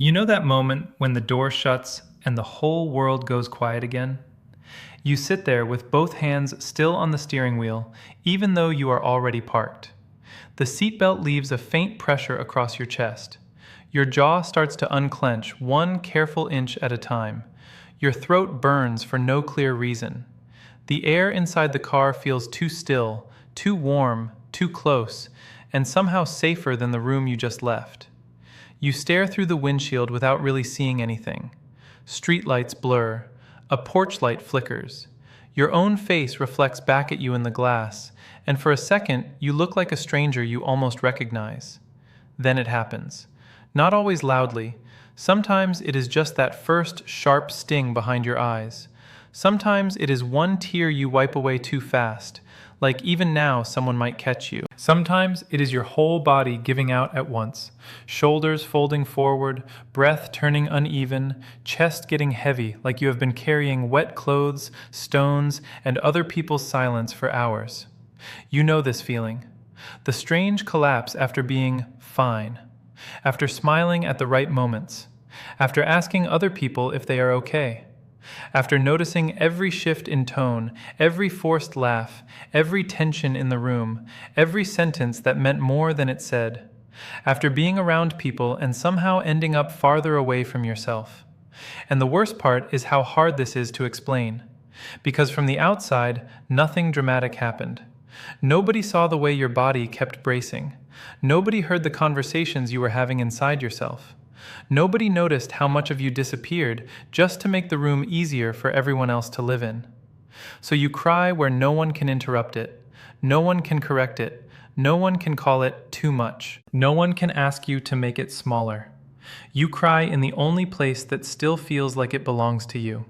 You know that moment when the door shuts and the whole world goes quiet again? You sit there with both hands still on the steering wheel, even though you are already parked. The seatbelt leaves a faint pressure across your chest. Your jaw starts to unclench one careful inch at a time. Your throat burns for no clear reason. The air inside the car feels too still, too warm, too close, and somehow safer than the room you just left. You stare through the windshield without really seeing anything. Streetlights blur. A porch light flickers. Your own face reflects back at you in the glass, and for a second, you look like a stranger you almost recognize. Then it happens. Not always loudly. Sometimes it is just that first sharp sting behind your eyes. Sometimes it is one tear you wipe away too fast, like even now someone might catch you. Sometimes it is your whole body giving out at once, shoulders folding forward, breath turning uneven, chest getting heavy like you have been carrying wet clothes, stones, and other people's silence for hours. You know this feeling. The strange collapse after being fine, after smiling at the right moments, after asking other people if they are okay. After noticing every shift in tone, every forced laugh, every tension in the room, every sentence that meant more than it said. After being around people and somehow ending up farther away from yourself. And the worst part is how hard this is to explain. Because from the outside, nothing dramatic happened. Nobody saw the way your body kept bracing. Nobody heard the conversations you were having inside yourself. Nobody noticed how much of you disappeared just to make the room easier for everyone else to live in. So you cry where no one can interrupt it, no one can correct it, no one can call it too much, no one can ask you to make it smaller. You cry in the only place that still feels like it belongs to you.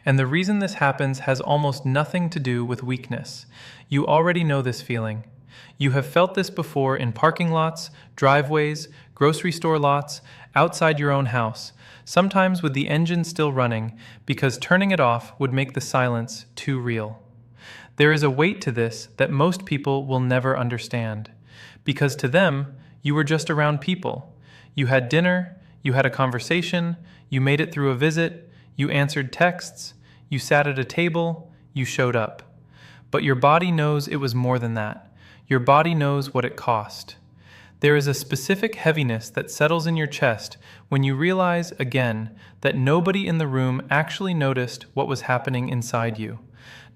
And the reason this happens has almost nothing to do with weakness. You already know this feeling. You have felt this before in parking lots, driveways, grocery store lots, outside your own house, sometimes with the engine still running, because turning it off would make the silence too real. There is a weight to this that most people will never understand, because to them, you were just around people. You had dinner, you had a conversation, you made it through a visit, you answered texts, you sat at a table, you showed up. But your body knows it was more than that. Your body knows what it cost. There is a specific heaviness that settles in your chest when you realize, again, that nobody in the room actually noticed what was happening inside you.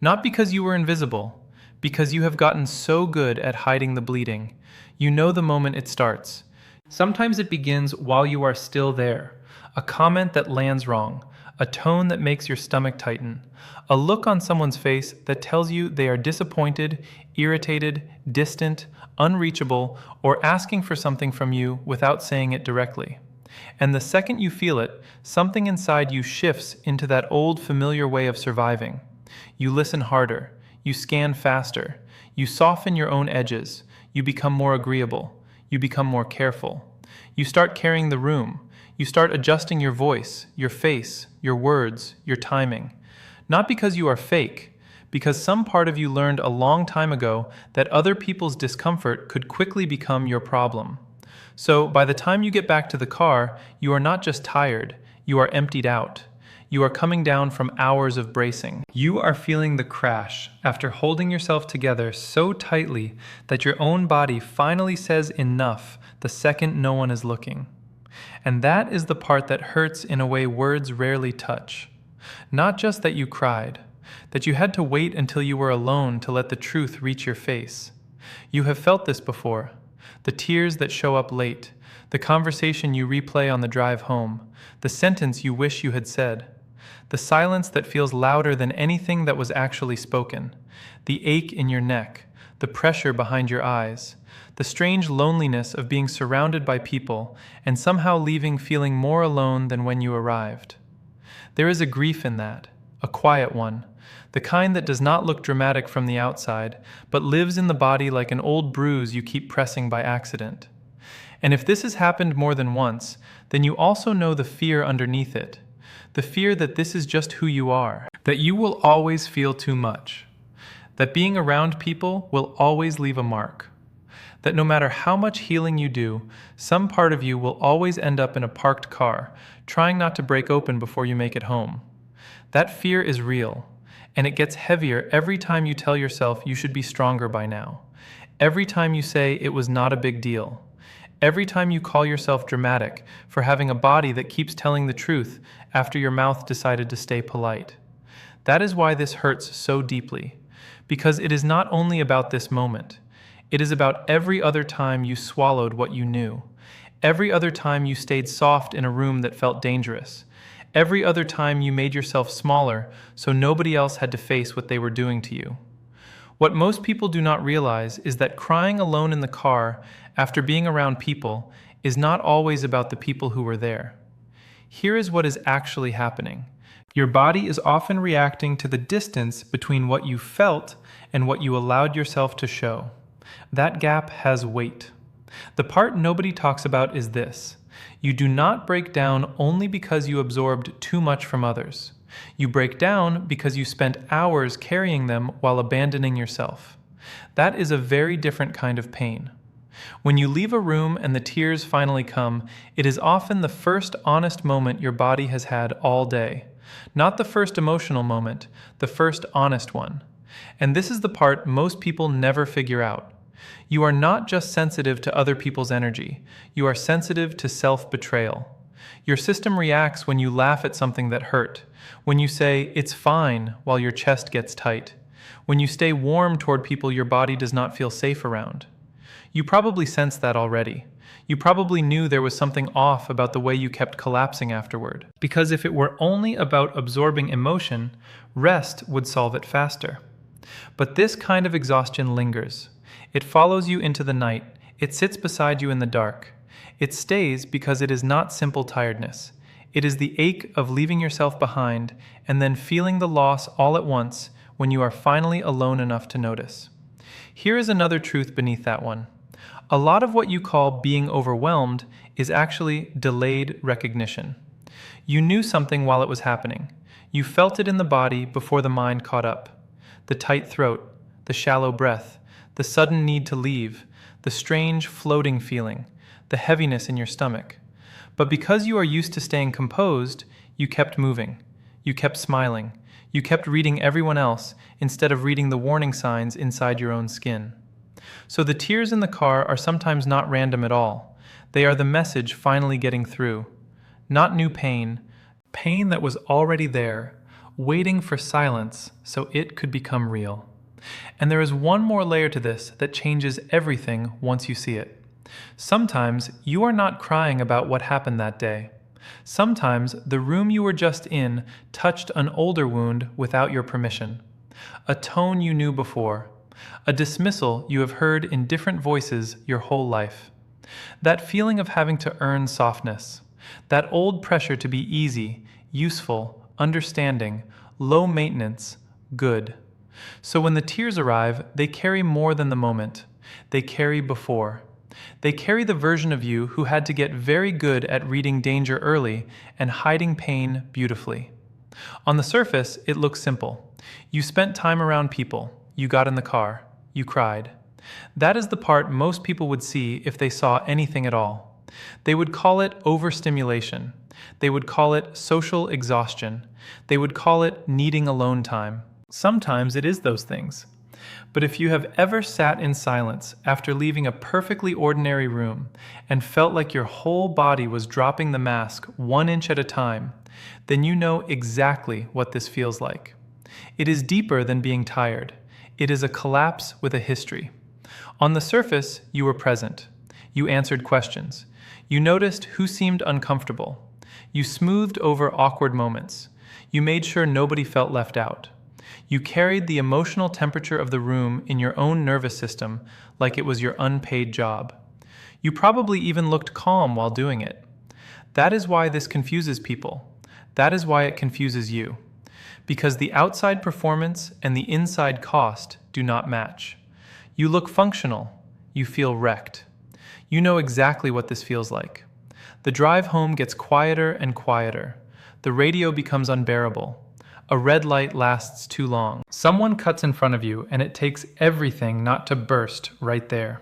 Not because you were invisible, because you have gotten so good at hiding the bleeding. You know the moment it starts. Sometimes it begins while you are still there. A comment that lands wrong, a tone that makes your stomach tighten, a look on someone's face that tells you they are disappointed, irritated, distant, unreachable, or asking for something from you without saying it directly. And the second you feel it, something inside you shifts into that old familiar way of surviving. You listen harder, you scan faster, you soften your own edges, you become more agreeable, you become more careful. You start carrying the room. You start adjusting your voice, your face, your words, your timing. Not because you are fake, because some part of you learned a long time ago that other people's discomfort could quickly become your problem. So by the time you get back to the car, you are not just tired, you are emptied out. You are coming down from hours of bracing. You are feeling the crash after holding yourself together so tightly that your own body finally says enough the second no one is looking. And that is the part that hurts in a way words rarely touch. Not just that you cried, that you had to wait until you were alone to let the truth reach your face. You have felt this before. The tears that show up late, the conversation you replay on the drive home, the sentence you wish you had said, the silence that feels louder than anything that was actually spoken, the ache in your neck, the pressure behind your eyes, the strange loneliness of being surrounded by people and somehow leaving feeling more alone than when you arrived. There is a grief in that, a quiet one, the kind that does not look dramatic from the outside, but lives in the body like an old bruise you keep pressing by accident. And if this has happened more than once, then you also know the fear underneath it, the fear that this is just who you are, that you will always feel too much, that being around people will always leave a mark, that no matter how much healing you do, some part of you will always end up in a parked car, trying not to break open before you make it home. That fear is real, and it gets heavier every time you tell yourself you should be stronger by now. Every time you say it was not a big deal. Every time you call yourself dramatic for having a body that keeps telling the truth after your mouth decided to stay polite. That is why this hurts so deeply, because it is not only about this moment. It is about every other time you swallowed what you knew, every other time you stayed soft in a room that felt dangerous, every other time you made yourself smaller so nobody else had to face what they were doing to you. What most people do not realize is that crying alone in the car after being around people is not always about the people who were there. Here is what is actually happening. Your body is often reacting to the distance between what you felt and what you allowed yourself to show. That gap has weight. The part nobody talks about is this. You do not break down only because you absorbed too much from others. You break down because you spent hours carrying them while abandoning yourself. That is a very different kind of pain. When you leave a room and the tears finally come, it is often the first honest moment your body has had all day. Not the first emotional moment, the first honest one. And this is the part most people never figure out. You are not just sensitive to other people's energy, you are sensitive to self-betrayal. Your system reacts when you laugh at something that hurt, when you say, "It's fine," while your chest gets tight, when you stay warm toward people your body does not feel safe around. You probably sensed that already. You probably knew there was something off about the way you kept collapsing afterward. Because if it were only about absorbing emotion, rest would solve it faster. But this kind of exhaustion lingers. It follows you into the night. It sits beside you in the dark. It stays because it is not simple tiredness. It is the ache of leaving yourself behind and then feeling the loss all at once when you are finally alone enough to notice. Here is another truth beneath that one. A lot of what you call being overwhelmed is actually delayed recognition. You knew something while it was happening. You felt it in the body before the mind caught up. The tight throat, the shallow breath, the sudden need to leave, the strange floating feeling, the heaviness in your stomach. But because you are used to staying composed, you kept moving. You kept smiling. You kept reading everyone else instead of reading the warning signs inside your own skin. So the tears in the car are sometimes not random at all. They are the message finally getting through. Not new pain, pain that was already there, waiting for silence so it could become real. And there is one more layer to this that changes everything once you see it. Sometimes you are not crying about what happened that day. Sometimes the room you were just in touched an older wound without your permission. A tone you knew before. A dismissal you have heard in different voices your whole life. That feeling of having to earn softness. That old pressure to be easy, useful, understanding, low maintenance, good. So when the tears arrive, they carry more than the moment. They carry before. They carry the version of you who had to get very good at reading danger early and hiding pain beautifully. On the surface, it looks simple. You spent time around people. You got in the car. You cried. That is the part most people would see if they saw anything at all. They would call it overstimulation. They would call it social exhaustion. They would call it needing alone time. Sometimes it is those things. But if you have ever sat in silence after leaving a perfectly ordinary room and felt like your whole body was dropping the mask 1 inch at a time, then you know exactly what this feels like. It is deeper than being tired. It is a collapse with a history. On the surface, you were present. You answered questions. You noticed who seemed uncomfortable. You smoothed over awkward moments. You made sure nobody felt left out. You carried the emotional temperature of the room in your own nervous system like it was your unpaid job. You probably even looked calm while doing it. That is why this confuses people. That is why it confuses you. Because the outside performance and the inside cost do not match. You look functional. You feel wrecked. You know exactly what this feels like. The drive home gets quieter and quieter. The radio becomes unbearable. A red light lasts too long. Someone cuts in front of you and it takes everything not to burst right there.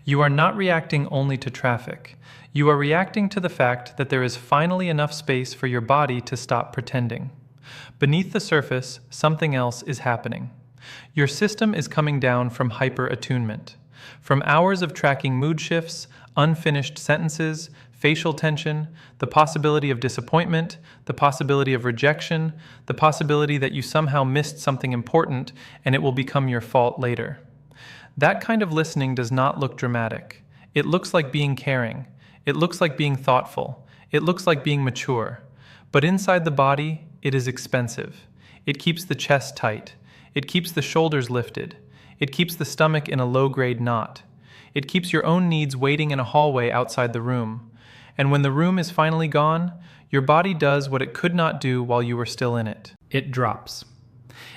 You are not reacting only to traffic. You are reacting to the fact that there is finally enough space for your body to stop pretending. Beneath the surface, something else is happening. Your system is coming down from hyper-attunement. From hours of tracking mood shifts, unfinished sentences, facial tension, the possibility of disappointment, the possibility of rejection, the possibility that you somehow missed something important and it will become your fault later. That kind of listening does not look dramatic. It looks like being caring. It looks like being thoughtful. It looks like being mature. But inside the body, it is expensive. It keeps the chest tight. It keeps the shoulders lifted. It keeps the stomach in a low-grade knot. It keeps your own needs waiting in a hallway outside the room. And when the room is finally gone, your body does what it could not do while you were still in it. It drops.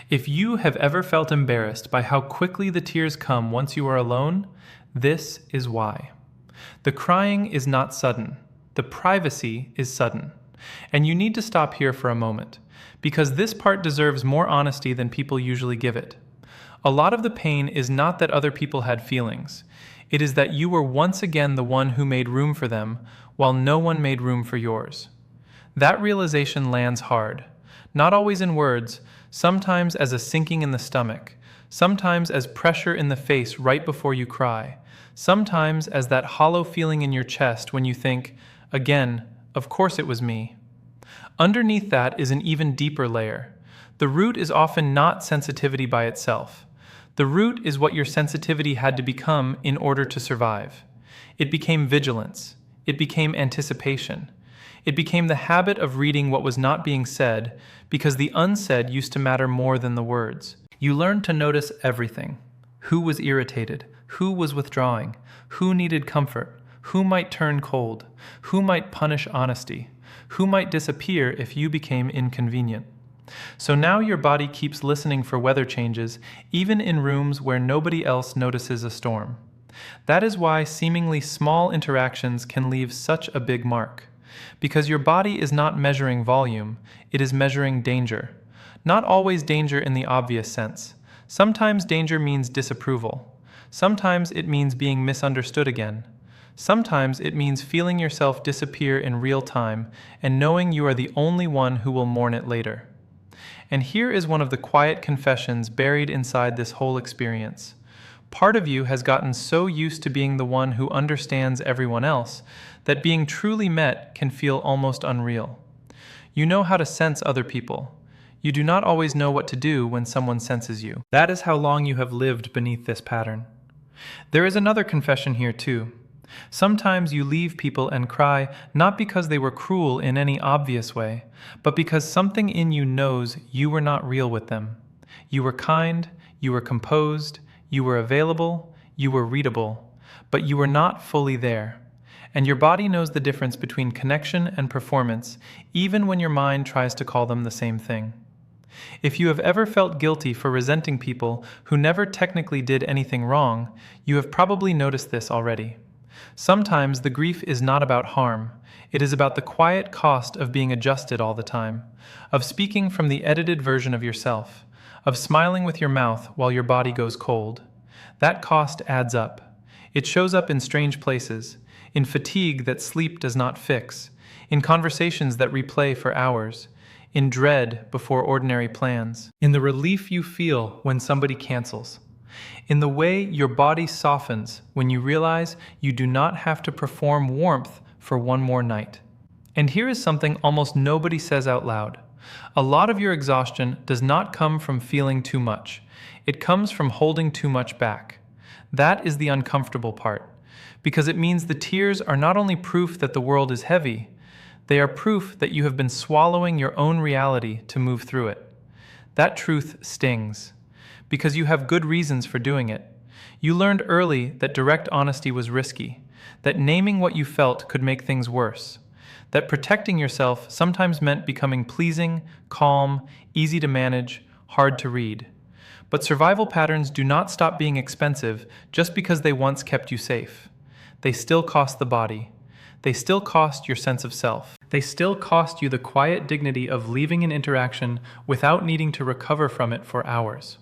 If you have ever felt embarrassed by how quickly the tears come once you are alone, this is why. The crying is not sudden. The privacy is sudden. And you need to stop here for a moment, because this part deserves more honesty than people usually give it. A lot of the pain is not that other people had feelings. It is that you were once again the one who made room for them, while no one made room for yours. That realization lands hard, not always in words, sometimes as a sinking in the stomach, sometimes as pressure in the face right before you cry, sometimes as that hollow feeling in your chest when you think, again, of course it was me. Underneath that is an even deeper layer. The root is often not sensitivity by itself. The root is what your sensitivity had to become in order to survive. It became vigilance. It became anticipation. It became the habit of reading what was not being said because the unsaid used to matter more than the words. You learned to notice everything. Who was irritated? Who was withdrawing? Who needed comfort? Who might turn cold? Who might punish honesty? Who might disappear if you became inconvenient? So now your body keeps listening for weather changes, even in rooms where nobody else notices a storm. That is why seemingly small interactions can leave such a big mark. Because your body is not measuring volume, it is measuring danger. Not always danger in the obvious sense. Sometimes danger means disapproval. Sometimes it means being misunderstood again. Sometimes it means feeling yourself disappear in real time and knowing you are the only one who will mourn it later. And here is one of the quiet confessions buried inside this whole experience. Part of you has gotten so used to being the one who understands everyone else that being truly met can feel almost unreal. You know how to sense other people. You do not always know what to do when someone senses you. That is how long you have lived beneath this pattern. There is another confession here too. Sometimes you leave people and cry not because they were cruel in any obvious way, but because something in you knows you were not real with them. You were kind, you were composed, you were available, you were readable, but you were not fully there. And your body knows the difference between connection and performance, even when your mind tries to call them the same thing. If you have ever felt guilty for resenting people who never technically did anything wrong, you have probably noticed this already. Sometimes the grief is not about harm. It is about the quiet cost of being adjusted all the time, of speaking from the edited version of yourself, of smiling with your mouth while your body goes cold. That cost adds up. It shows up in strange places, in fatigue that sleep does not fix, in conversations that replay for hours, in dread before ordinary plans, in the relief you feel when somebody cancels, in the way your body softens when you realize you do not have to perform warmth for one more night. And here is something almost nobody says out loud. A lot of your exhaustion does not come from feeling too much. It comes from holding too much back. That is the uncomfortable part, because it means the tears are not only proof that the world is heavy, they are proof that you have been swallowing your own reality to move through it. That truth stings, because you have good reasons for doing it. You learned early that direct honesty was risky, that naming what you felt could make things worse, that protecting yourself sometimes meant becoming pleasing, calm, easy to manage, hard to read. But survival patterns do not stop being expensive just because they once kept you safe. They still cost the body. They still cost your sense of self. They still cost you the quiet dignity of leaving an interaction without needing to recover from it for hours.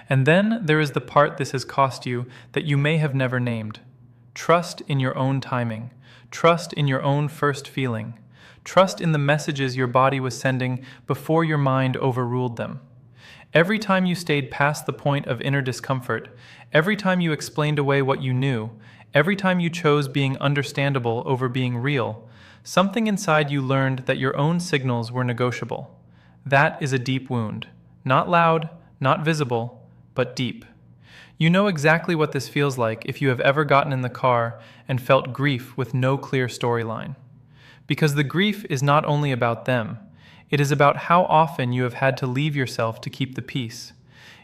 And then there is the part this has cost you that you may have never named. Trust in your own timing. Trust in your own first feeling. Trust in the messages your body was sending before your mind overruled them. Every time you stayed past the point of inner discomfort, every time you explained away what you knew, every time you chose being understandable over being real, something inside you learned that your own signals were negotiable. That is a deep wound. Not loud, not visible, but deep. You know exactly what this feels like if you have ever gotten in the car and felt grief with no clear storyline. Because the grief is not only about them, it is about how often you have had to leave yourself to keep the peace.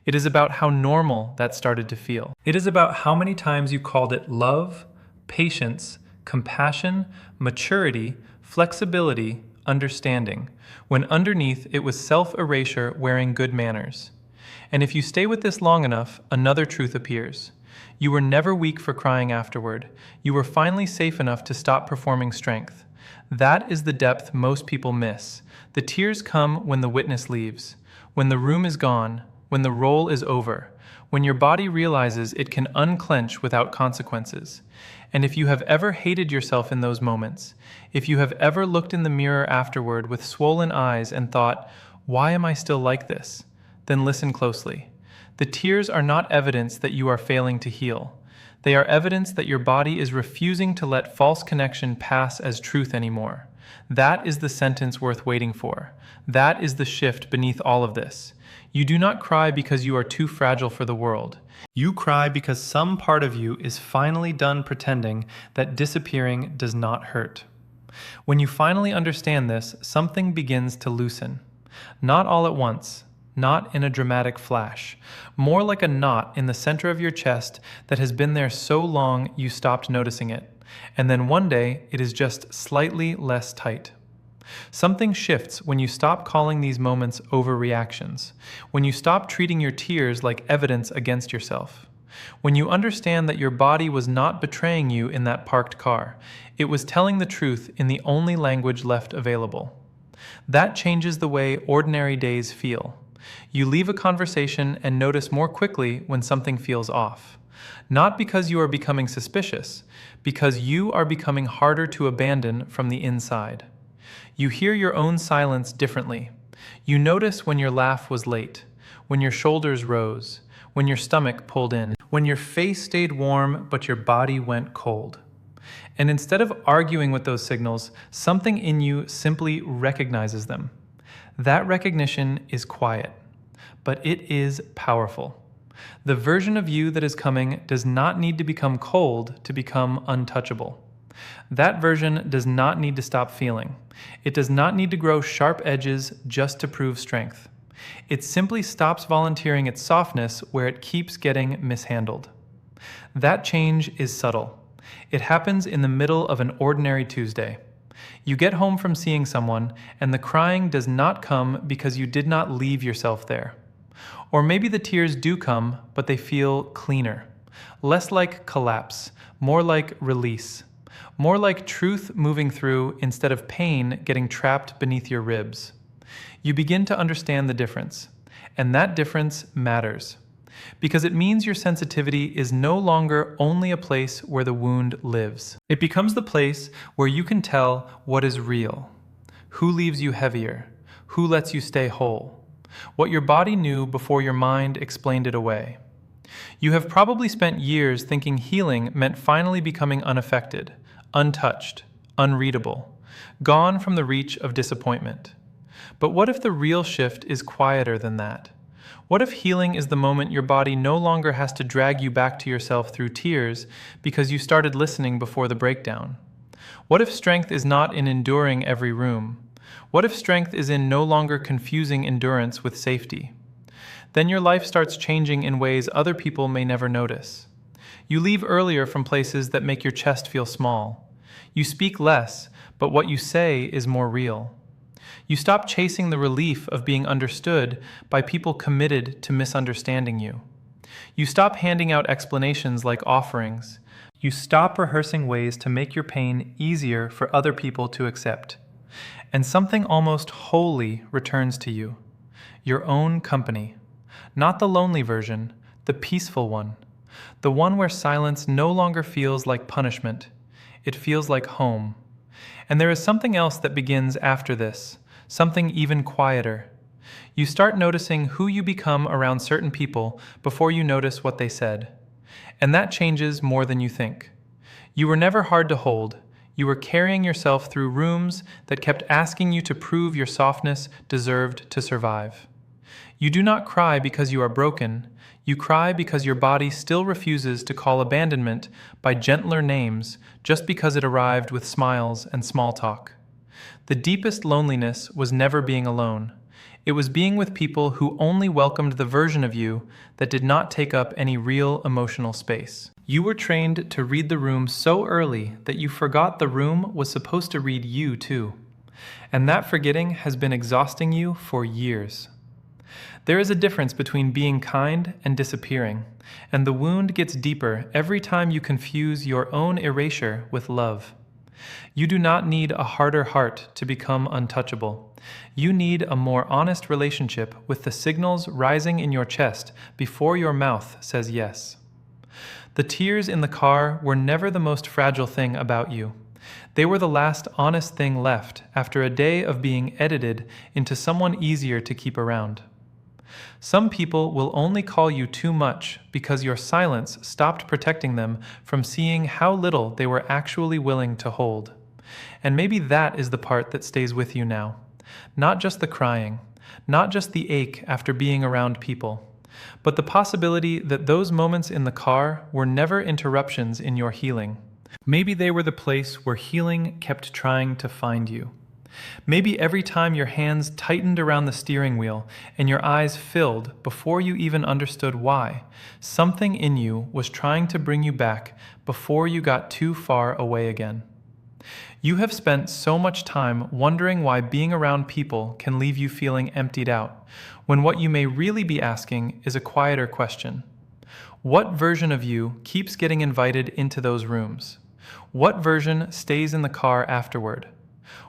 It is about how normal that started to feel. It is about how many times you called it love, patience, compassion, maturity, flexibility, understanding, when underneath it was self-erasure wearing good manners. And if you stay with this long enough, another truth appears. You were never weak for crying afterward. You were finally safe enough to stop performing strength. That is the depth most people miss. The tears come when the witness leaves, when the room is gone, when the role is over, when your body realizes it can unclench without consequences. And if you have ever hated yourself in those moments, if you have ever looked in the mirror afterward with swollen eyes and thought, "Why am I still like this?" then listen closely. The tears are not evidence that you are failing to heal. They are evidence that your body is refusing to let false connection pass as truth anymore. That is the sentence worth waiting for. That is the shift beneath all of this. You do not cry because you are too fragile for the world. You cry because some part of you is finally done pretending that disappearing does not hurt. When you finally understand this, something begins to loosen. Not all at once. Not in a dramatic flash, more like a knot in the center of your chest that has been there so long you stopped noticing it, and then one day it is just slightly less tight. Something shifts when you stop calling these moments overreactions, when you stop treating your tears like evidence against yourself. When you understand that your body was not betraying you in that parked car, it was telling the truth in the only language left available. That changes the way ordinary days feel. You leave a conversation and notice more quickly when something feels off. Not because you are becoming suspicious, because you are becoming harder to abandon from the inside. You hear your own silence differently. You notice when your laugh was late, when your shoulders rose, when your stomach pulled in, when your face stayed warm but your body went cold. And instead of arguing with those signals, something in you simply recognizes them. That recognition is quiet, but it is powerful. The version of you that is coming does not need to become cold to become untouchable. That version does not need to stop feeling. It does not need to grow sharp edges just to prove strength. It simply stops volunteering its softness where it keeps getting mishandled. That change is subtle. It happens in the middle of an ordinary Tuesday. You get home from seeing someone, and the crying does not come because you did not leave yourself there. Or maybe the tears do come, but they feel cleaner. Less like collapse, more like release. More like truth moving through instead of pain getting trapped beneath your ribs. You begin to understand the difference, and that difference matters. Because it means your sensitivity is no longer only a place where the wound lives. It becomes the place where you can tell what is real, who leaves you heavier, who lets you stay whole, what your body knew before your mind explained it away. You have probably spent years thinking healing meant finally becoming unaffected, untouched, unreadable, gone from the reach of disappointment. But what if the real shift is quieter than that? What if healing is the moment your body no longer has to drag you back to yourself through tears because you started listening before the breakdown? What if strength is not in enduring every room? What if strength is in no longer confusing endurance with safety? Then your life starts changing in ways other people may never notice. You leave earlier from places that make your chest feel small. You speak less, but what you say is more real. You stop chasing the relief of being understood by people committed to misunderstanding you. You stop handing out explanations like offerings. You stop rehearsing ways to make your pain easier for other people to accept. And something almost holy returns to you. Your own company. Not the lonely version, the peaceful one. the one where silence no longer feels like punishment. It feels like home. And there is something else that begins after this, something even quieter. You start noticing who you become around certain people before you notice what they said. And that changes more than you think. You were never hard to hold. You were carrying yourself through rooms that kept asking you to prove your softness deserved to survive. You do not cry because you are broken. You cry because your body still refuses to call abandonment by gentler names just because it arrived with smiles and small talk. The deepest loneliness was never being alone. It was being with people who only welcomed the version of you that did not take up any real emotional space. You were trained to read the room so early that you forgot the room was supposed to read you too. And that forgetting has been exhausting you for years. There is a difference between being kind and disappearing, and the wound gets deeper every time you confuse your own erasure with love. You do not need a harder heart to become untouchable. You need a more honest relationship with the signals rising in your chest before your mouth says yes. The tears in the car were never the most fragile thing about you. They were the last honest thing left after a day of being edited into someone easier to keep around. Some people will only call you too much because your silence stopped protecting them from seeing how little they were actually willing to hold. And maybe that is the part that stays with you now. Not just the crying, not just the ache after being around people, but the possibility that those moments in the car were never interruptions in your healing. Maybe they were the place where healing kept trying to find you. Maybe every time your hands tightened around the steering wheel and your eyes filled before you even understood why, something in you was trying to bring you back before you got too far away again. You have spent so much time wondering why being around people can leave you feeling emptied out, when what you may really be asking is a quieter question. What version of you keeps getting invited into those rooms? What version stays in the car afterward?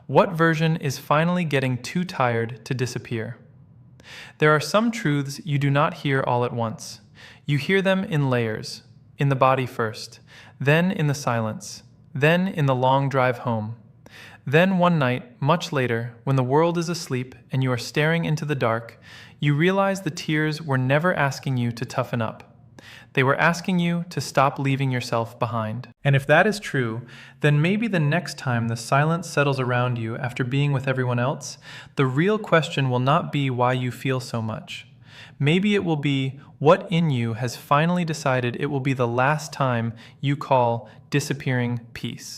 What version is finally getting too tired to disappear? There are some truths you do not hear all at once. You hear them in layers, in the body first, then in the silence, then in the long drive home. Then one night, much later, when the world is asleep and you are staring into the dark, you realize the tears were never asking you to toughen up. They were asking you to stop leaving yourself behind. And if that is true, then maybe the next time the silence settles around you after being with everyone else, the real question will not be why you feel so much. Maybe it will be what in you has finally decided it will be the last time you call disappearing peace.